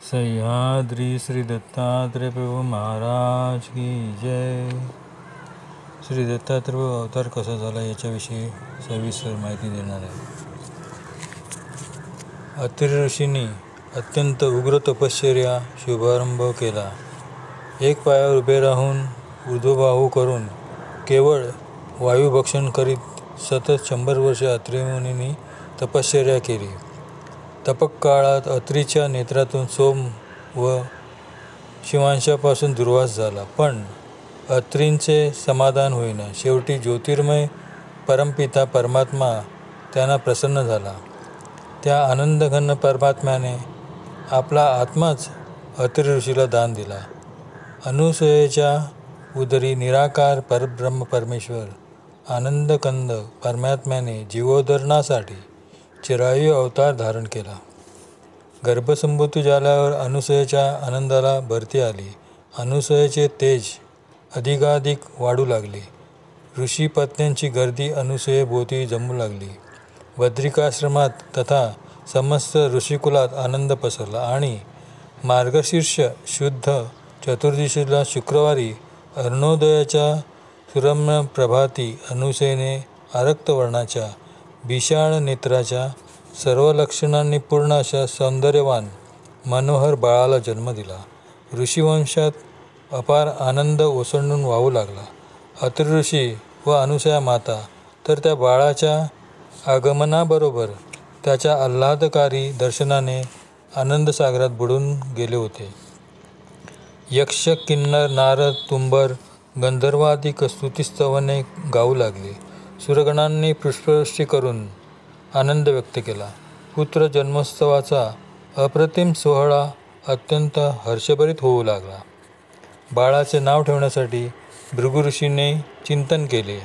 सह्याद्री श्री दत्तात्रेय प्रभू महाराज की जय. श्री दत्तात्रेय प्रभू अवतार कसा झाला याच्याविषयी सविस्तर माहिती देणार आहे. अत्रि ऋषींनी अत्यंत उग्र तपश्चर्या शुभारंभ केला. एक पायावर उभे राहून ऊर्ध्वबाहू करून केवळ वायुभक्षण करीत सतत 100 वर्षे अत्रि मुनींनी तपश्चर्या केली. तपकाळात अत्रीच्या नेत्रातून सोम व शिवांशापासून दुर्वास झाला, पण अत्रींचे समाधान होईना. शेवटी ज्योतिर्मय परमपिता परमात्मा त्यांना प्रसन्न झाला. त्या आनंदघन परमात्म्याने आपला आत्माच अत्रि ऋषीला दान दिला. अनुसूयेच्या उदरी निराकार परब्रह्म परमेश्वर आनंदकंद परमात्म्याने जीवोद्धरणासाठी चिरायू अवतार धारण केला. गर्भसंभूती झाल्यावर अनुसूयेच्या आनंदाला भरती आली. अनुसूयेचे तेज अधिकाधिक वाढू लागले. ऋषी पत्न्यांची गर्दी अनुसूयेभोवती जमू लागली. बद्रिकाश्रमात तथा समस्त ऋषिकुलात आनंद पसरला आणि मार्गशीर्ष शुद्ध चतुर्दशीला शुक्रवारी अरुणोदयाच्या सुरम्य प्रभाती अनुसूयेने आरक्त वर्णाच्या विशाळ नेत्राच्या सर्व लक्षणांनी पूर्ण अशा सौंदर्यवान मनोहर बाळाला जन्म दिला. ऋषीवंशात अपार आनंद ओसंडून वाहू लागला. अत्रि ऋषी व अनुसूया माता तर त्या बाळाच्या आगमनाबरोबर त्याच्या आल्हादकारी दर्शनाने आनंदसागरात बुडून गेले होते. यक्ष, किन्नर, नारद, तुंबर, गंधर्वादिक स्तुतिस्तवने गाऊ लागले. सुरगणांनी पुष्पवृष्टी करून आनंद व्यक्त केला. पुत्र जन्मोत्सवाचा अप्रतिम सोहळा अत्यंत हर्षभरीत होऊ लागला. बाळाचे नाव ठेवण्यासाठी भृगु ऋषीने चिंतन केले.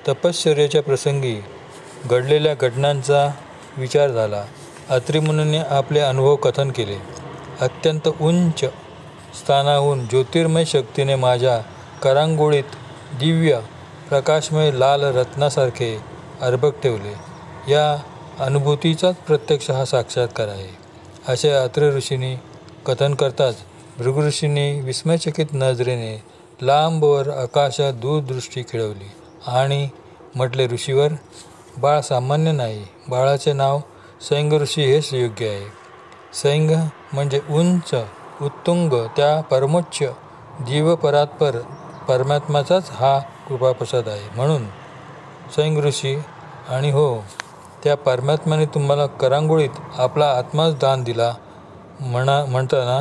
तपश्चर्येच्या प्रसंगी घडलेल्या घटनांचा विचार झाला. अत्रि मुनींनी आपले अनुभव कथन केले. अत्यंत उंच स्थानाहून ज्योतिर्मय शक्तीने माझ्या करांगोळीत दिव्य प्रकाशमय लाल रत्नासारखे अर्भक ठेवले. या अनुभूतीचाच प्रत्यक्ष हा साक्षात्कार आहे, असे अत्रि ऋषींनी कथन करताच भृगु ऋषींनी विस्मयचकित नजरेने लांबवर आकाशात दूरदृष्टी खेळवली आणि म्हटले, ऋषीवर, बाळ सामान्य नाही. बाळाचे नाव सैंग ऋषी हेच योग्य आहे. सैंग म्हणजे उंच, उत्तुंग, त्या परमोच्च जीवपरात्पर परमात्म्याचाच हा कृपाप्रसाद आहे. म्हणून सैंग ऋषी, आणि हो, त्या परमात्म्याने तुम्हाला करांगोळीत आपला आत्माच दान दिला म्हणताना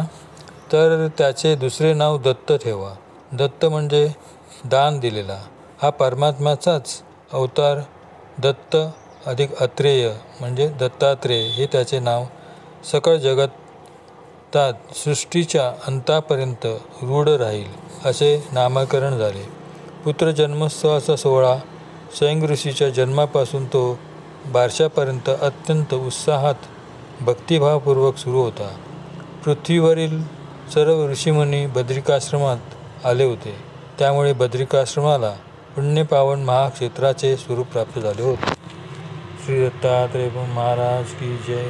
तर त्याचे दुसरे नाव दत्त ठेवा. दत्त म्हणजे दान दिलेला. हा परमात्म्याचाच अवतार दत्त अधिक अत्रेय म्हणजे दत्तात्रेय हे त्याचे नाव सकळ जगतात सृष्टीच्या अंतापर्यंत रूढ राहील, असे नामकरण झाले. पुत्र जन्मोत्सवाचा सोहळा सैंग ऋषीच्या जन्मापासून तो बारशापर्यंत अत्यंत उत्साहात भक्तिभावपूर्वक सुरू होता. पृथ्वीवरील सर्व ऋषीमुनी बद्रिकाश्रमात आले होते. त्यामुळे बद्रिकाश्रमाला पुण्यपावन महाक्षेत्राचे स्वरूप प्राप्त झाले होते. श्री दत्तात्रेय महाराज की जय.